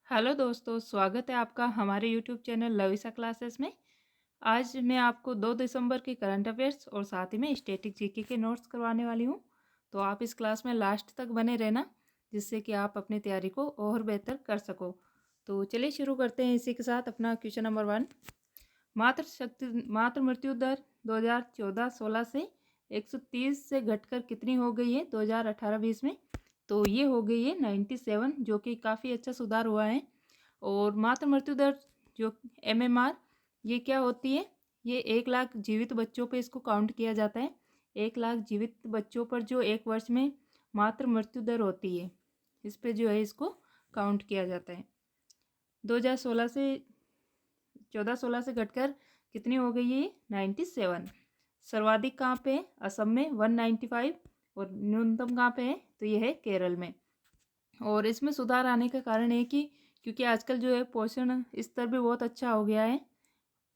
Hello दोस्तों, स्वागत है आपका हमारे यूट्यूब चैनल लविसा क्लासेस में। आज मैं आपको 2 दिसंबर के करंट अफेयर्स और साथ ही में स्टैटिक जीके के नोट्स करवाने वाली हूँ। तो आप इस क्लास में लास्ट तक बने रहना, जिससे कि आप अपनी तैयारी को और बेहतर कर सको। तो चलिए शुरू करते हैं इसी के साथ अपना क्वेश्चन नंबर 1। मातृ मृत्यु दर 2014-16 से 130 से घटकर कितनी हो गई है 2018-20 में? तो ये हो गई है 97, जो कि काफ़ी अच्छा सुधार हुआ है। और मातृ मृत्यु दर जो MMR, ये क्या होती है? ये 1 लाख जीवित बच्चों पे इसको काउंट किया जाता है। 1 लाख जीवित बच्चों पर जो 1 वर्ष में मातृ मृत्यु दर होती है, इस पे जो है इसको काउंट किया जाता है। 2016 से 14-16 से घटकर कितनी हो गई है ये? 97। सर्वाधिक कहाँ पे है? असम में 195। और न्यूनतम कहाँ पे है? तो ये है केरल में। और इसमें सुधार आने का कारण है कि क्योंकि आजकल जो है पोषण स्तर भी बहुत अच्छा हो गया है,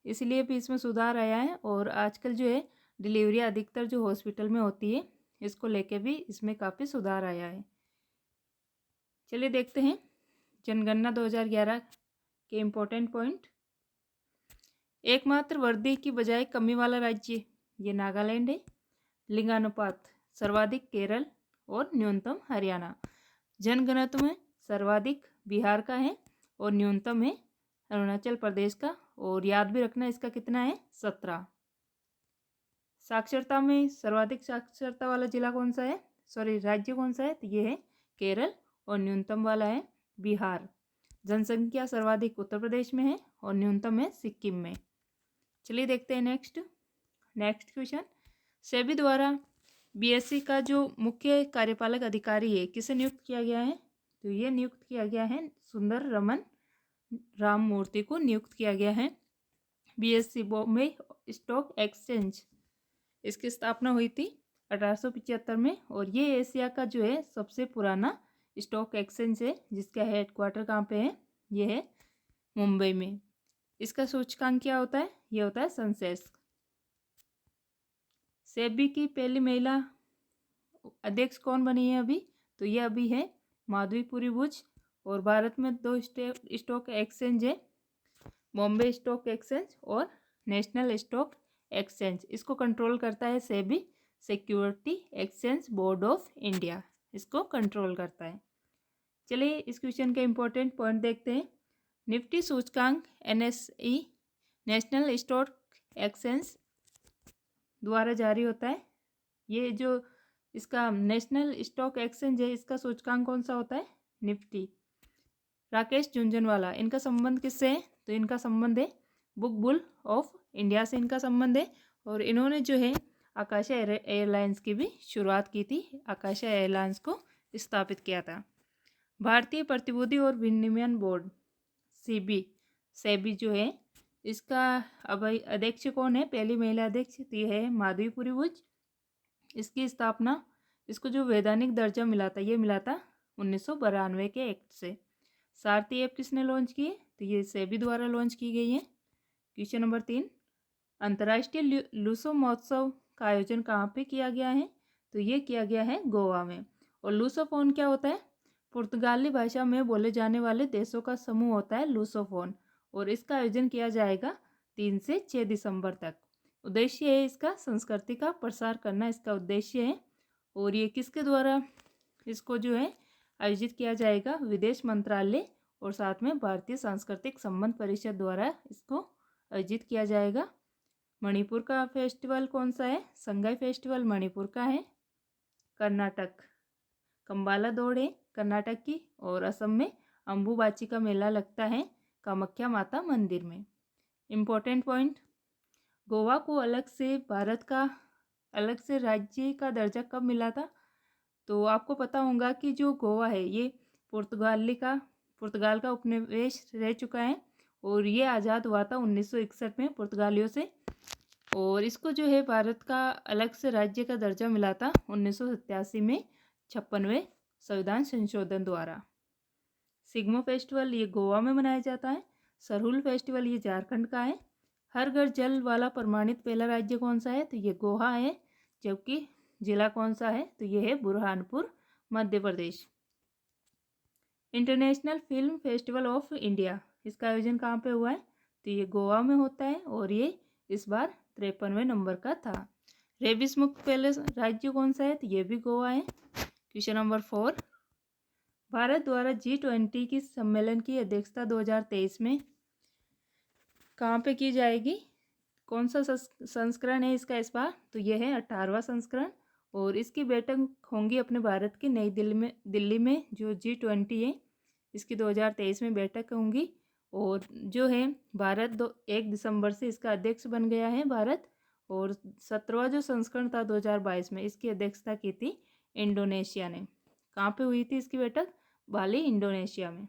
इसलिए भी इसमें सुधार आया है। और आजकल जो है डिलीवरी अधिकतर जो हॉस्पिटल में होती है, इसको लेके भी इसमें काफ़ी सुधार आया है। चलिए देखते हैं जनगणना 2011 के इम्पोर्टेंट पॉइंट। एकमात्र वृद्धि की बजाय कमी वाला राज्य ये नागालैंड है। लिंगानुपात सर्वाधिक केरल और न्यूनतम हरियाणा। जनघनत्व में सर्वाधिक बिहार का है और न्यूनतम है अरुणाचल प्रदेश का। और याद भी रखना इसका कितना है? 17। साक्षरता में सर्वाधिक साक्षरता वाला जिला कौन सा है? राज्य कौन सा है? तो ये है केरल और न्यूनतम वाला है बिहार। जनसंख्या सर्वाधिक उत्तर प्रदेश में है और न्यूनतम है सिक्किम में। चलिए देखते हैं नेक्स्ट क्वेश्चन। सेबी द्वारा BSE का जो मुख्य कार्यपालक अधिकारी है, किसे नियुक्त किया गया है? तो ये नियुक्त किया गया है सुंदर रमन राम मूर्ति को नियुक्त किया गया है। BSE बॉम्बे स्टॉक एक्सचेंज, इसकी स्थापना हुई थी 1875 में। और ये एशिया का जो है सबसे पुराना स्टॉक एक्सचेंज है, जिसका हेडक्वार्टर कहाँ पे है? ये है मुंबई में। इसका सूचकांक क्या होता है? ये होता है सेंसेक्स। सेबी की पहली महिला अध्यक्ष कौन बनी है अभी? तो ये अभी है माधवीपुरी बुच। और भारत में 2 स्टॉक एक्सचेंज है, बॉम्बे स्टॉक एक्सचेंज और नेशनल स्टॉक एक्सचेंज। इसको कंट्रोल करता है SEBI, security exchange board of India इसको कंट्रोल करता है। चलिए इस क्वेश्चन के इम्पोर्टेंट पॉइंट देखते हैं। निफ्टी सूचकांक NSE नेशनल स्टॉक एक्सचेंज द्वारा जारी होता है। ये जो इसका नेशनल स्टॉक एक्सचेंज है, इसका सूचकांक कौन सा होता है? निफ्टी। राकेश झुंझुनवाला, इनका संबंध किससे है? तो इनका संबंध है बुक बुल ऑफ इंडिया से इनका संबंध है। और इन्होंने जो है आकाशा एयरलाइंस की भी शुरुआत की थी, आकाशा एयरलाइंस को स्थापित किया था। भारतीय प्रतिभूति और विनिमय बोर्ड सेबी जो है, इसका अब अध्यक्ष कौन है? पहली महिला अध्यक्ष तो ये है माधवीपुरी बुच। इसकी स्थापना, इसको जो वैधानिक दर्जा मिला था, ये मिला था 1992 के एक्ट से। सारथी ऐप किसने लॉन्च की है? तो ये सेबी द्वारा लॉन्च की गई है। क्वेश्चन नंबर 3, अंतर्राष्ट्रीय लूसो महोत्सव का आयोजन कहाँ पे किया गया है? तो ये किया गया है गोवा में। और लूसोफोन क्या होता है? पुर्तगाली भाषा में बोले जाने वाले देशों का समूह होता है लूसोफोन। और इसका आयोजन किया जाएगा 3 से 6 दिसंबर तक। उद्देश्य है इसका संस्कृति का प्रसार करना, इसका उद्देश्य है। और ये किसके द्वारा इसको जो है आयोजित किया जाएगा? विदेश मंत्रालय और साथ में भारतीय सांस्कृतिक संबंध परिषद द्वारा इसको आयोजित किया जाएगा। मणिपुर का फेस्टिवल कौन सा है? संगाई फेस्टिवल मणिपुर का है। कर्नाटक कंबाला दौड़ है कर्नाटक की। और असम में अम्बुबाची का मेला लगता है कामाख्या माता मंदिर में। इम्पोर्टेंट पॉइंट, गोवा को अलग से भारत का अलग से राज्य का दर्जा कब मिला था? तो आपको पता होगा कि जो गोवा है ये पुर्तगाल का उपनिवेश रह चुका है। और ये आज़ाद हुआ था 1961 में पुर्तगालियों से। और इसको जो है भारत का अलग से राज्य का दर्जा मिला था 1987 में 56वें संविधान संशोधन द्वारा। सिग्मो फेस्टिवल ये गोवा में मनाया जाता है। सरहुल फेस्टिवल ये झारखंड का है। हर घर जल वाला प्रमाणित पहला राज्य कौन सा है? तो ये गोवा है। जबकि जिला कौन सा है? तो ये है Burhanpur Madhya Pradesh. International film festival of India, इसका आयोजन कहाँ पे हुआ है? तो ये गोवा में होता है और ये इस बार 53वें नंबर का था। रेबिस मुक्त पहले राज्य कौन सा है? तो ये भी गोवा है। क्वेश्चन नंबर 4, भारत द्वारा G20 की सम्मेलन की अध्यक्षता 2023 में कहाँ पे की जाएगी? कौन सा संस्करण है इसका इस बार? तो यह है 18वां संस्करण और इसकी बैठक होंगी अपने भारत की नई दिल्ली में जो G20 है इसकी 2023 में बैठक होंगी। और जो है भारत 1 दिसंबर से इसका अध्यक्ष बन गया है भारत। और 17वां जो संस्करण था 2022 में, इसकी अध्यक्षता की थी इंडोनेशिया ने। कहाँ पे हुई थी इसकी बैठक? बाली, इंडोनेशिया में।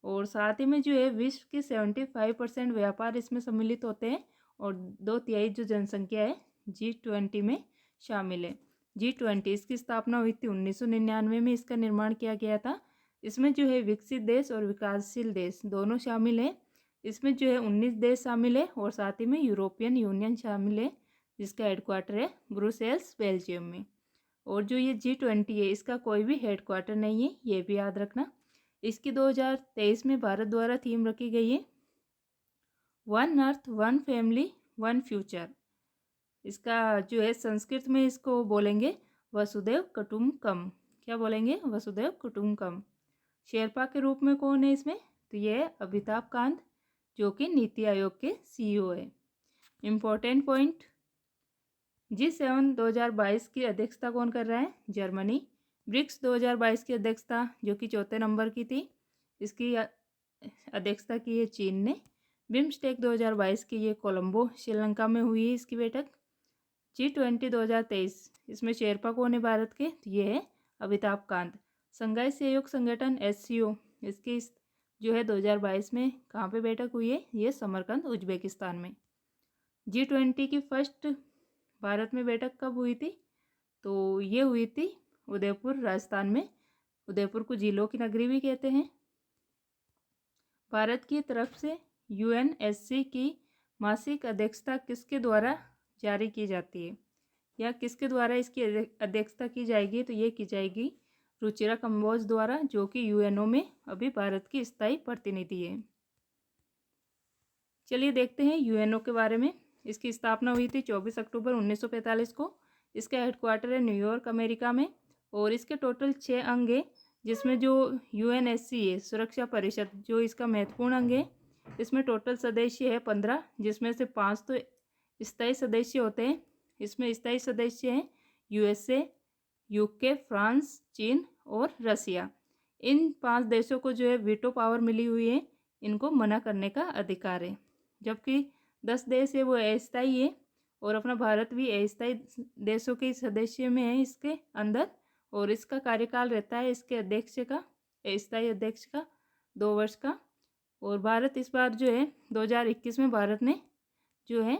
और साथ ही में जो है विश्व के 75% व्यापार इसमें सम्मिलित होते हैं और 2/3 जो जनसंख्या है G20 में शामिल है। G20 इसकी स्थापना हुई थी 1999 में, इसका निर्माण किया गया था। इसमें जो है विकसित देश और विकासशील देश दोनों शामिल है। इसमें जो है 19 देश शामिल है और साथ ही में यूरोपियन यूनियन शामिल है जिसका हेडक्वार्टर है ब्रुसेल्स, बेल्जियम में। और जो ये G20 है इसका कोई भी हेडक्वार्टर नहीं है, ये भी याद रखना। इसकी 2023 में भारत द्वारा थीम रखी गई है one earth one family one future. इसका जो है संस्कृत में इसको बोलेंगे वसुदैव कुटुम्बकम। क्या बोलेंगे? वसुदैव कुटुम्बकम। शेरपा के रूप में कौन है इसमें? तो ये है अमिताभ कांत जो कि नीति आयोग के CEO है। इम्पोर्टेंट पॉइंट, G7 2022 की अध्यक्षता कौन कर रहा है? जर्मनी। ब्रिक्स 2022 की अध्यक्षता जो कि 4थे नंबर की थी, इसकी अध्यक्षता की है चीन ने। बिम्स्टेक 2022 की ये कोलंबो, श्रीलंका में हुई है इसकी बैठक। G20 2023 इसमें शेरपा कौन है भारत के? तो ये है अमिताभ कांत। संघाई सहयोग संगठन SCO इसकी जो है 2022 में कहाँ पे बैठक हुई है? ये समरकंद, उज्बेकिस्तान में। G20 की फर्स्ट भारत में बैठक कब हुई थी? तो ये हुई थी उदयपुर, राजस्थान में। उदयपुर को झीलों की नगरी भी कहते हैं। भारत की तरफ से UNSC की मासिक अध्यक्षता किसके द्वारा जारी की जाती है या किसके द्वारा इसकी अध्यक्षता की जाएगी? तो ये की जाएगी रुचिरा कंबोज द्वारा जो कि UNO में अभी भारत की स्थायी प्रतिनिधि है। चलिए देखते हैं UNO के बारे में। इसकी स्थापना हुई थी 24 अक्टूबर 1945 को। इसका हेडक्वार्टर है न्यूयॉर्क, अमेरिका में। और इसके टोटल 6 अंग है जिसमें जो UNSC है सुरक्षा परिषद जो इसका महत्वपूर्ण अंग है। इसमें टोटल सदस्य है 15 जिसमें से 5 तो स्थायी सदस्य होते हैं। इसमें स्थायी सदस्य हैं USA, UK, फ्रांस, चीन और रसिया। इन 5 देशों को जो है वीटो पावर मिली हुई है, इनको मना करने का अधिकार है। जबकि 10 देश है वो अस्थायी है और अपना भारत भी अस्थायी देशों के सदस्य में है इसके अंदर। और इसका कार्यकाल रहता है इसके अध्यक्ष का, अस्थायी अध्यक्ष का 2 वर्ष का। और भारत इस बार जो है 2021 में भारत ने जो है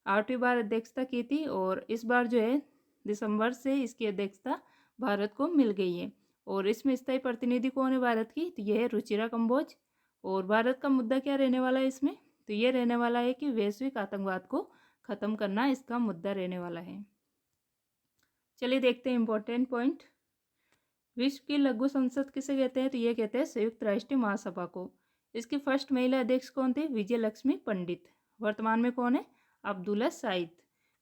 8वीं बार अध्यक्षता की थी और इस बार जो है दिसंबर से इसकी अध्यक्षता भारत को मिल गई है। और इसमें स्थायी प्रतिनिधि कौन है भारत की? तो यह है रुचिरा कंबोज। और भारत का मुद्दा क्या रहने वाला है इसमें? तो ये रहने वाला है कि वैश्विक आतंकवाद को ख़त्म करना इसका मुद्दा रहने वाला है। चलिए देखते हैं इंपॉर्टेंट पॉइंट। विश्व की लघु संसद किसे कहते हैं? तो ये कहते हैं संयुक्त राष्ट्र महासभा को। इसकी फर्स्ट महिला अध्यक्ष कौन थे? विजय लक्ष्मी पंडित। वर्तमान में कौन है? अब्दुल्ला साइद।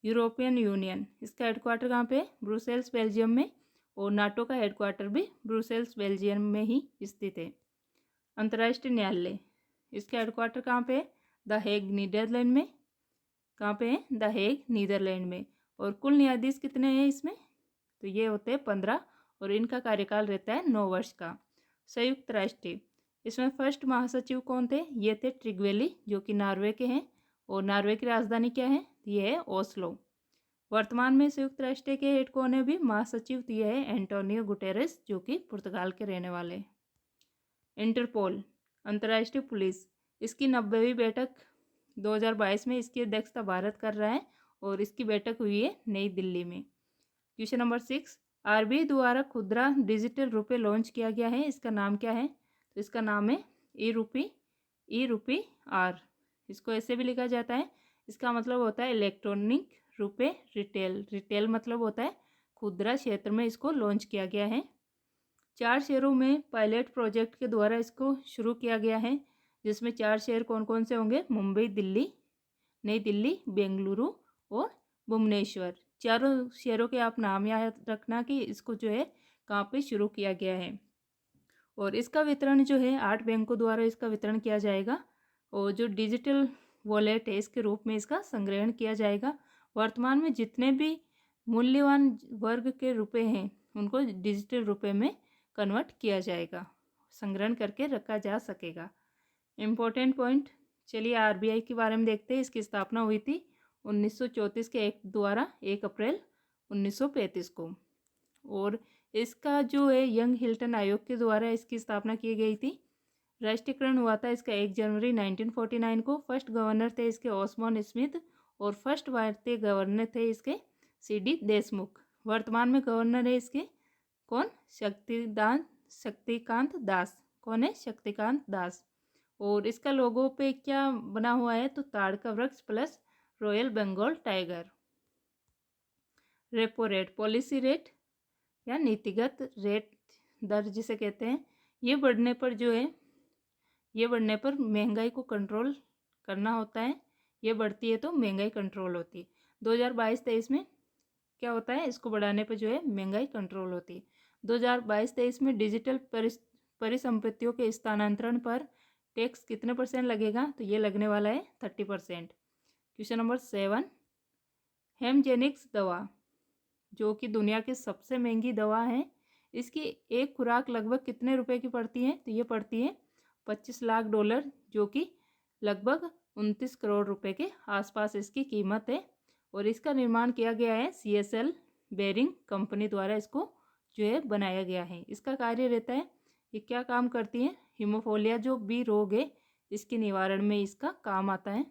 यूरोपियन यूनियन इसका हेडक्वार्टर कहाँ पे है? ब्रुसेल्स, बेल्जियम में। और नाटो का हेडक्वार्टर भी ब्रुसेल्स, बेल्जियम में ही स्थित है। अंतर्राष्ट्रीय न्यायालय इसका हेडक्वार्टर कहाँ पे है? द हेग, नीदरलैंड में। कहाँ पे है? द हेग, नीदरलैंड में। और कुल न्यायाधीश कितने हैं इसमें? तो ये होते हैं 15 और इनका कार्यकाल रहता है 9 वर्ष का। संयुक्त राष्ट्र इसमें फर्स्ट महासचिव कौन थे? ये थे ट्रिग्वेली जो कि नॉर्वे के हैं। और नॉर्वे की राजधानी क्या है? ये है ओस्लो। वर्तमान में संयुक्त राष्ट्र के हेड कौन है अभी? महासचिव तो ये है एंटोनियो गुटेरेस जो कि पुर्तगाल के रहने वाले। इंटरपोल अंतर्राष्ट्रीय पुलिस इसकी 90वीं बैठक 2022 में इसकी अध्यक्षता भारत कर रहा है और इसकी बैठक हुई है नई दिल्ली में। क्वेश्चन नंबर 6, RBI द्वारा खुदरा डिजिटल रुपये लॉन्च किया गया है, इसका नाम क्या है? तो इसका नाम है ई रुपी R। इसको ऐसे भी लिखा जाता है, इसका मतलब होता है इलेक्ट्रॉनिक रुपये रिटेल। रिटेल मतलब होता है खुदरा क्षेत्र में इसको लॉन्च किया गया है। 4 शहरों में पायलट प्रोजेक्ट के द्वारा इसको शुरू किया गया है, जिसमें 4 शहर कौन कौन से होंगे? मुंबई, दिल्ली, नई दिल्ली, बेंगलुरु और भुवनेश्वर। चारों शहरों के आप नाम याद रखना कि इसको जो है कहाँ पे शुरू किया गया है। और इसका वितरण जो है 8 बैंकों द्वारा इसका वितरण किया जाएगा और जो डिजिटल वॉलेट है इसके रूप में इसका संग्रहण किया जाएगा। वर्तमान में जितने भी मूल्यवान वर्ग के रुपए हैं उनको डिजिटल रुपए में कन्वर्ट किया जाएगा, संग्रहण करके रखा जा सकेगा। इम्पोर्टेंट पॉइंट, चलिए आरबीआई के बारे में देखते हैं। इसकी स्थापना हुई थी 1934 के एक्ट द्वारा 1 अप्रैल 1935 को, और इसका जो है यंग हिल्टन आयोग के द्वारा इसकी स्थापना की गई थी। राष्ट्रीयकरण हुआ था इसका 1 जनवरी 1949 को। फर्स्ट गवर्नर थे इसके ऑस्मोन स्मिथ और फर्स्ट भारतीय गवर्नर थे इसके सीडी देशमुख। वर्तमान में गवर्नर है इसके कौन? शक्तिकांत दास। कौन है? शक्तिकांत दास। और इसका लोगो पे क्या बना हुआ है? तो ताड़ का वृक्ष plus royal Bengal tiger. Repo rate, policy rate या नीतिगत रेट दर जिसे कहते हैं, ये बढ़ने पर जो है ये बढ़ने पर महंगाई को कंट्रोल करना होता है। ये बढ़ती है तो महंगाई कंट्रोल होती है। 2022-23 में क्या होता है? इसको बढ़ाने पर जो है महंगाई कंट्रोल होती है। 2022-23 में डिजिटल परिसंपत्तियों के स्थानांतरण पर टैक्स कितने % लगेगा? तो ये लगने वाला है 30%। क्वेश्चन नंबर 7, हेमजेनिक्स दवा जो कि दुनिया की सबसे महंगी दवा है, इसकी एक खुराक लगभग कितने रुपए की पड़ती है? तो ये पड़ती है $25 लाख, जो कि लगभग 29 करोड़ रुपए के आसपास इसकी कीमत है। और इसका निर्माण किया गया है CSL बेरिंग कंपनी द्वारा इसको जो है बनाया गया है। इसका कार्य रहता है, ये क्या काम करती है? हीमोफीलिया जो बी रोग है इसके निवारण में इसका काम आता है।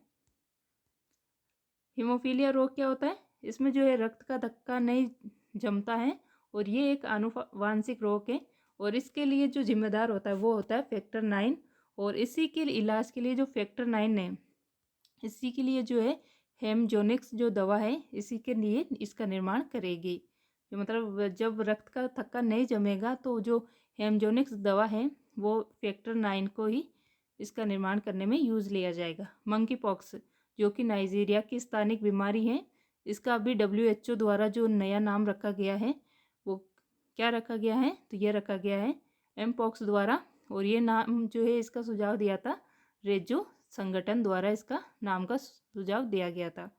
हीमोफीलिया रोग क्या होता है? इसमें जो है रक्त का धक्का नहीं जमता है और ये एक आनुवांशिक रोग है और इसके लिए जो जिम्मेदार होता है वो होता है फैक्टर 9। और इसी के इलाज के लिए जो फैक्टर 9 है, इसी के लिए जो है हेमजेनिक्स जो दवा है इसी के लिए इसका निर्माण करेगी। जो मतलब जब रक्त का थक्का नहीं जमेगा तो जो हेमजेनिक्स दवा है वो फैक्टर 9 को ही इसका निर्माण करने में यूज़ लिया जाएगा। मंकी पॉक्स जो कि नाइजीरिया की स्थानिक बीमारी है, इसका अभी WHO द्वारा जो नया नाम रखा गया है वो क्या रखा गया है? तो ये रखा गया है एम पॉक्स द्वारा। और ये नाम जो है इसका सुझाव दिया था रेजो संगठन द्वारा, इसका नाम का सुझाव दिया गया था।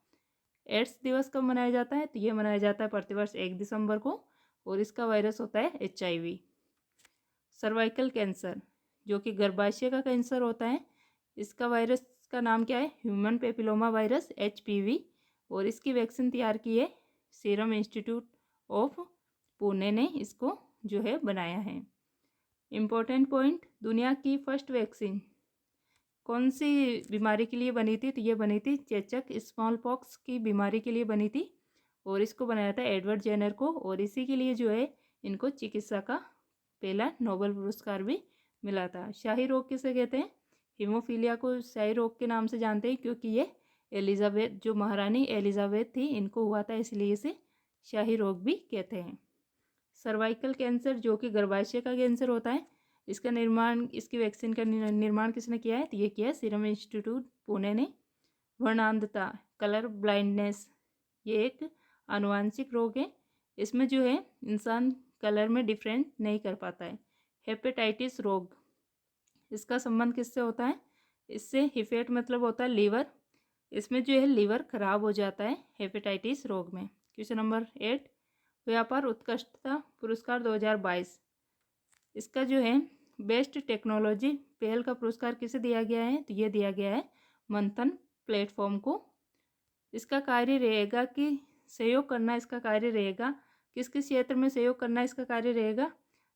एड्स दिवस कब मनाया जाता है? तो ये मनाया जाता है प्रतिवर्ष 1 दिसंबर को और इसका वायरस होता है HIV। सर्वाइकल कैंसर जो कि गर्भाशय का कैंसर होता है, इसका वायरस का नाम क्या है? Human papilloma virus HPV। और इसकी वैक्सीन तैयार की है सीरम इंस्टीट्यूट ऑफ पुणे ने इसको जो है बनाया है। इम्पोर्टेंट पॉइंट, दुनिया की फर्स्ट वैक्सीन कौन सी बीमारी के लिए बनी थी? तो ये बनी थी चेचक स्मॉल पॉक्स की बीमारी के लिए बनी थी और इसको बनाया था एडवर्ड जेनर को और इसी के लिए जो है इनको चिकित्सा का पहला नोबेल पुरस्कार भी मिला था। शाही रोग किसे कहते हैं? हीमोफीलिया को शाही रोग के नाम से जानते हैं क्योंकि ये एलिजाबेथ जो महारानी एलिजाबेथ थी इनको हुआ था, इसलिए इसे शाही रोग भी कहते हैं। सर्वाइकल कैंसर जो कि गर्भाशय का कैंसर होता है, इसका निर्माण, इसकी वैक्सीन का निर्माण किसने किया है? तो ये किया है सीरम इंस्टीट्यूट पुणे ने। वर्णांधता, कलर ब्लाइंडनेस, ये एक आनुवांशिक रोग है, इसमें जो है इंसान कलर में डिफरेंट नहीं कर पाता है। हेपेटाइटिस रोग, इसका संबंध किससे होता है? इससे हिफेट मतलब होता है लीवर, इसमें जो है लीवर खराब हो जाता है हेपेटाइटिस रोग में। क्वेश्चन नंबर 8, व्यापार उत्कृष्टता पुरस्कार 2022, इसका जो है बेस्ट टेक्नोलॉजी पहल का पुरस्कार किसे दिया गया है? तो ये दिया गया है मंथन प्लेटफॉर्म को। इसका कार्य रहेगा कि सहयोग करना, इसका कार्य रहेगा किस किस क्षेत्र में सहयोग करना इसका कार्य रहेगा?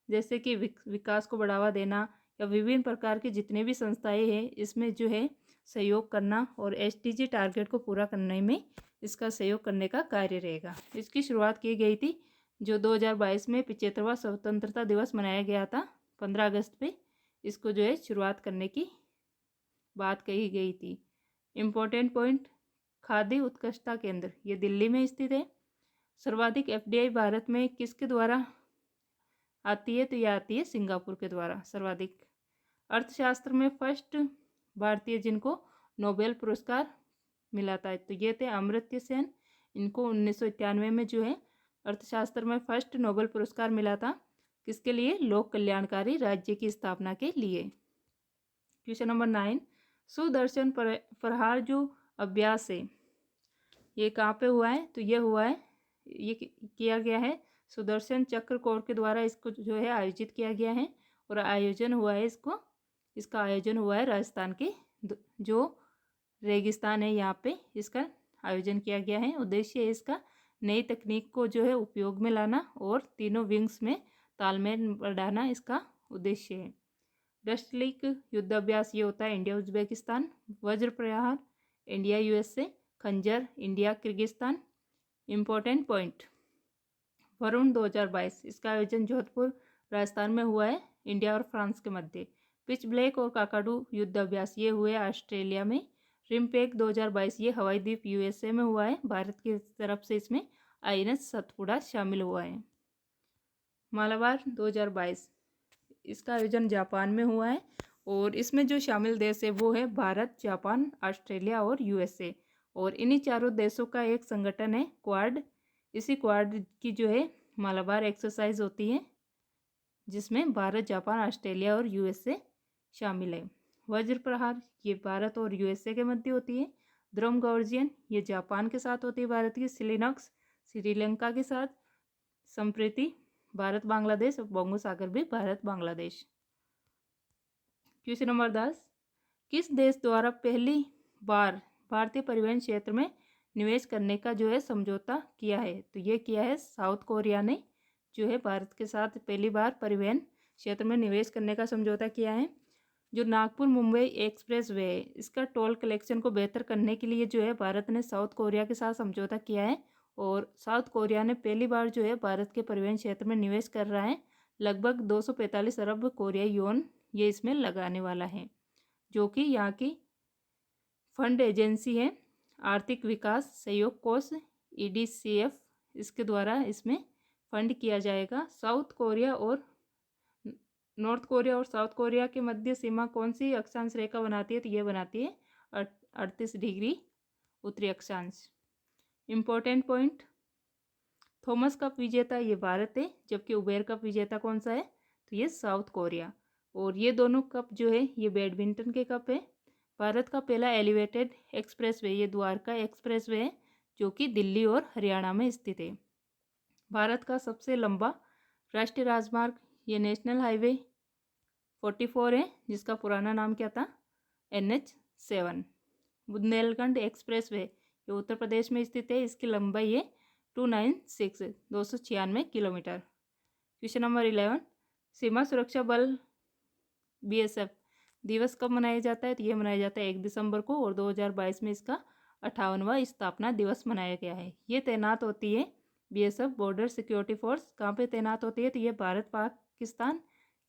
जैसे कि विकास को बढ़ावा देना या विभिन्न प्रकार की जितने भी संस्थाएं हैं इसमें जो है सहयोग करना और SDG टारगेट को पूरा करने में इसका सहयोग करने का कार्य रहेगा। इसकी शुरुआत की गई थी जो 2022 में 75वां स्वतंत्रता दिवस मनाया गया था 15 अगस्त पे, इसको जो है शुरुआत करने की बात कही गई थी। इम्पोर्टेंट पॉइंट, खाद्य उत्कृष्टता केंद्र ये दिल्ली में स्थित है। सर्वाधिक FDI भारत में किसके द्वारा आती है, तो यह आती है सिंगापुर के द्वारा सर्वाधिक। अर्थशास्त्र में फर्स्ट भारतीय जिनको नोबेल पुरस्कार मिला था, तो ये थे अमर्त्य सेन। इनको 1991 में जो है अर्थशास्त्र में फर्स्ट नोबेल पुरस्कार मिला था। किसके लिए? लोक कल्याणकारी राज्य की स्थापना के लिए। क्वेश्चन नंबर 9, सुदर्शन प्रहार जो अभ्यास है ये कहाँ पे हुआ है? तो ये हुआ है, ये किया गया है सुदर्शन चक्र कोर के द्वारा इसको जो है आयोजित किया गया है। और आयोजन हुआ है इसका आयोजन हुआ है राजस्थान के जो रेगिस्तान है यहाँ पे इसका आयोजन किया गया है। उद्देश्य है इसका नई तकनीक को जो है उपयोग में लाना और तीनों विंग्स में तालमेल बढ़ाना इसका उद्देश्य है। डस्टलिक युद्धाभ्यास ये होता है इंडिया उज्बेकिस्तान। वज्र प्रहार इंडिया यूएसए। खंजर India Kyrgyzstan. Important point, Varun 2022 इसका आयोजन जोधपुर राजस्थान में हुआ है इंडिया और फ्रांस के मध्य। पिच ब्लैक और काकाडू युद्धाभ्यास ये हुए ऑस्ट्रेलिया में। रिम्पेक 2022 ये हवाई द्वीप यूएसए में हुआ है। भारत की तरफ से इसमें आईएनएस सतपुड़ा शामिल हुआ है। मालाबार 2022 इसका आयोजन जापान में हुआ है और इसमें जो शामिल देश है वो है भारत, जापान, ऑस्ट्रेलिया और यूएसए। और इन्हीं चारों देशों का एक संगठन है क्वाड। इसी क्वाड की जो है मालाबार एक्सरसाइज होती है जिसमें भारत, जापान, ऑस्ट्रेलिया और यूएसए शामिल है। वज्र प्रहार ये भारत और यूएसए के मध्य होती है। ध्रुव गॉर्जियन ये जापान के साथ होती है भारत की। सिलिनॉक्स श्रीलंका के साथ। संप्रीति भारत बांग्लादेश और बंगो सागर भी भारत बांग्लादेश। क्वेश्चन नंबर 10, किस देश द्वारा पहली बार भारतीय परिवहन क्षेत्र में निवेश करने का जो है समझौता किया है? तो ये किया है साउथ कोरिया ने जो है भारत के साथ पहली बार परिवहन क्षेत्र में निवेश करने का समझौता किया है। जो नागपुर मुंबई एक्सप्रेस वे है इसका टोल कलेक्शन को बेहतर करने के लिए जो है भारत ने साउथ कोरिया के साथ समझौता किया है। और साउथ कोरिया ने पहली बार जो है भारत के परिवहन क्षेत्र में निवेश कर रहा है। लगभग 245 अरब कोरियाई योन ये इसमें लगाने वाला है, जो कि यहाँ की फंड एजेंसी है आर्थिक विकास सहयोग कोष EDCF, इसके द्वारा इसमें फंड किया जाएगा। साउथ कोरिया और नॉर्थ कोरिया और साउथ कोरिया के मध्य सीमा कौन सी अक्षांश रेखा बनाती है? तो ये बनाती है 38 डिग्री उत्तरी अक्षांश। इम्पोर्टेंट पॉइंट, थॉमस कप विजेता ये भारत है, जबकि उबेर कप विजेता कौन सा है? तो ये साउथ कोरिया। और ये दोनों कप जो है ये बैडमिंटन के कप है। भारत का पहला एलिवेटेड एक्सप्रेसवे ये द्वारका एक्सप्रेसवे है जो कि दिल्ली और हरियाणा में स्थित है। भारत का सबसे लंबा राष्ट्रीय राजमार्ग ये नेशनल हाईवे 44 है जिसका पुराना नाम क्या था? NH7। बुंदेलखंड एक्सप्रेसवे ये उत्तर प्रदेश में स्थित है, इसकी लंबाई है 296 किलोमीटर। क्वेश्चन नंबर 11, सीमा सुरक्षा बल BSF दिवस कब मनाया जाता है? तो ये मनाया जाता है 1 दिसंबर को और 2022 में इसका 58वां स्थापना दिवस मनाया गया है। ये तैनात होती है BSF बॉर्डर सिक्योरिटी फोर्स। कहाँ पे तैनात होती है? तो ये भारत पाकिस्तान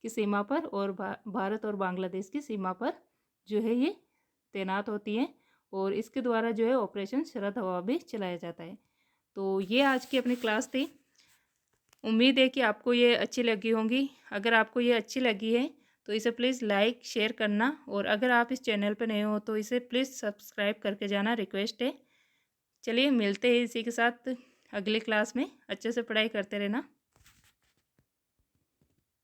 की सीमा पर और भारत और बांग्लादेश की सीमा पर जो है ये तैनात होती है। और इसके द्वारा जो है ऑपरेशन शरद हवा भी चलाया जाता है। तो ये आज की अपनी क्लास थी। उम्मीद है कि आपको ये अच्छी लगी होंगी। अगर आपको ये अच्छी लगी है तो इसे प्लीज़ लाइक शेयर करना, और अगर आप इस चैनल पर नए हो तो इसे प्लीज़ सब्सक्राइब करके जाना, रिक्वेस्ट है। चलिए मिलते हैं इसी के साथ अगली क्लास में। अच्छे से पढ़ाई करते रहना।